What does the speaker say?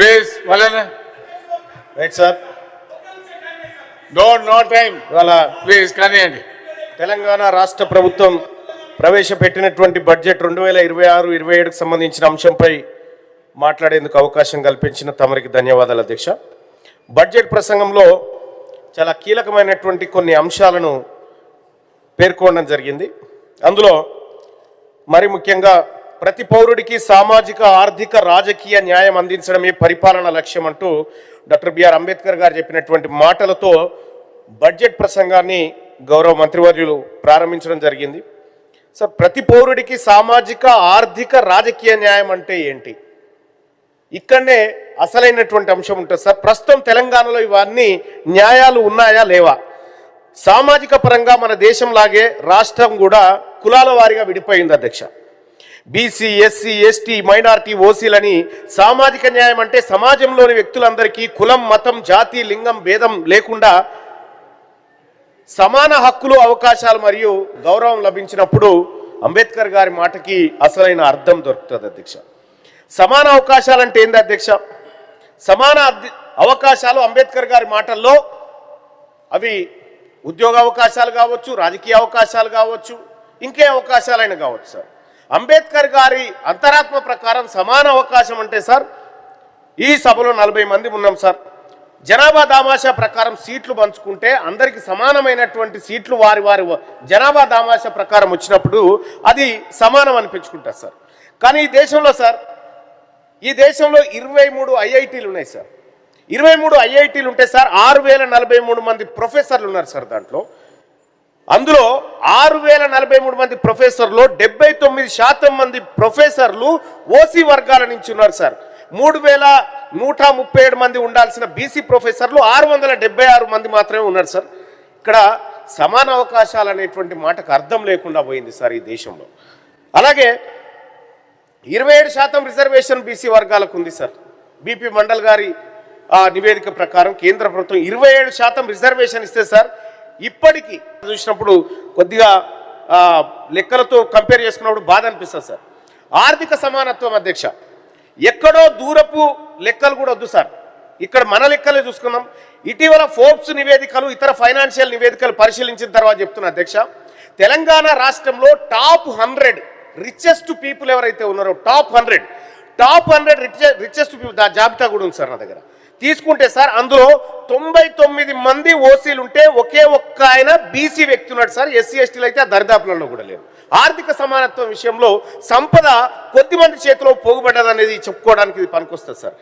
Please వాళ్ళని right sir. No time ఇవాళ please కానివ్వండి. తెలంగాణ రాష్ట్ర ప్రభుత్వం ప్రవేశపెట్టినటువంటి బడ్జెట్ 2026-27కు సంబంధించిన అంశంపై మాట్లాడేందుకు అవకాశం కల్పించిన తమరికి ధన్యవాదాలు అధ్యక్ష. బడ్జెట్ ప్రసంగంలో చాలా కీలకమైనటువంటి కొన్ని అంశాలను పేర్కొనడం జరిగింది. అందులో మరి ముఖ్యంగా ప్రతి పౌరుడికి సామాజిక ఆర్థిక రాజకీయ న్యాయం అందించడమే పరిపాలన లక్ష్యం అంటూ డాక్టర్ బిఆర్ అంబేద్కర్ గారు చెప్పినటువంటి మాటలతో బడ్జెట్ ప్రసంగాన్ని గౌరవ మంత్రివర్యులు ప్రారంభించడం జరిగింది. సార్, ప్రతి పౌరుడికి సామాజిక ఆర్థిక రాజకీయ న్యాయం అంటే ఏంటి? ఇక్కడనే అసలైనటువంటి అంశం ఉంటుంది సార్. ప్రస్తుతం తెలంగాణలో ఇవన్నీ న్యాయాలు ఉన్నాయా లేవా? సామాజిక పరంగా మన దేశంలాగే రాష్ట్రం కూడా కులాల వారీగా విడిపోయింది అధ్యక్ష. బీసీ, ఎస్సీ, ఎస్టీ, మైనారిటీ, ఓసీలని సామాజిక న్యాయం అంటే సమాజంలోని వ్యక్తులందరికీ కులం, మతం, జాతి, లింగం భేదం లేకుండా సమాన హక్కులు, అవకాశాలు మరియు గౌరవం లభించినప్పుడు అంబేద్కర్ గారి మాటకి అసలైన అర్థం దొరుకుతుంది అధ్యక్ష. సమాన అవకాశాలు అంటే ఏంది అధ్యక్ష? సమాన అవకాశాలు అంబేద్కర్ గారి మాటల్లో అవి ఉద్యోగ అవకాశాలు కావచ్చు, రాజకీయ అవకాశాలు కావచ్చు, ఇంకే అవకాశాలైనా కావచ్చు సార్. అంబేద్కర్ గారి అంతరాత్మ ప్రకారం సమాన అవకాశం అంటే సార్, ఈ సభలో 40 మంది ఉన్నాం సార్. జనాభా దామాషా ప్రకారం సీట్లు పంచుకుంటే అందరికి సమానమైనటువంటి సీట్లు వారి వారి జనాభా దామాషా ప్రకారం వచ్చినప్పుడు అది సమానం అనిపించుకుంటారు సార్. కానీ ఈ దేశంలో సార్, ఈ దేశంలో 23 ఐఐటీలు ఉన్నాయి సార్. 23 ఐఐటీలు ఉంటే సార్ 6043 మంది ప్రొఫెసర్లు ఉన్నారు సార్. దాంట్లో అందులో 6043 మంది ప్రొఫెసర్లు 79% మంది ప్రొఫెసర్లు ఓసీ వర్గాల నుంచి ఉన్నారు సార్. 3137 మంది ఉండాల్సిన బీసీ ప్రొఫెసర్లు 676 మంది మాత్రమే ఉన్నారు సార్. ఇక్కడ సమాన అవకాశాలు అనేటువంటి మాటకు అర్థం లేకుండా పోయింది సార్ ఈ దేశంలో. అలాగే 27% రిజర్వేషన్ బీసీ వర్గాలకు ఉంది సార్. బీపీ మండల్ గారి నివేదిక ప్రకారం కేంద్ర ప్రభుత్వం 27% రిజర్వేషన్ ఇస్తే సార్, ఇప్పటికీ చూసినప్పుడు కొద్దిగా లెక్కలతో కంపేర్ చేసుకున్నప్పుడు బాధ అనిపిస్తుంది సార్. ఆర్థిక సమానత్వం అధ్యక్ష, ఎక్కడో దూరపు లెక్కలు కూడా వద్దు సార్, ఇక్కడ మన లెక్కలే చూసుకుందాం. ఇటీవల ఫోర్బ్స్ నివేదికలు, ఇతర ఫైనాన్షియల్ నివేదికలు పరిశీలించిన తర్వాత చెప్తున్నా అధ్యక్ష, తెలంగాణ రాష్ట్రంలో టాప్ 100 రిచెస్ట్ పీపుల్ ఎవరైతే ఉన్నారో, టాప్ 100 రిచెస్ట్ పీపుల్ జాబితా కూడా ఉంది సార్ నా దగ్గర. తీసుకుంటే సార్ అందులో 99 మంది ఓసీలు ఉంటే ఒకే ఒక్క ఆయన బీసీ వ్యక్తి ఉన్నాడు సార్. ఎస్సీ, ఎస్టీలు అయితే ఆ దరిదాపులలో కూడా లేరు. ఆర్థిక సమానత్వం విషయంలో సంపద కొద్ది మంది చేతిలో పోగుబడ్డదనేది చెప్పుకోవడానికి ఇది పనికొస్తుంది సార్.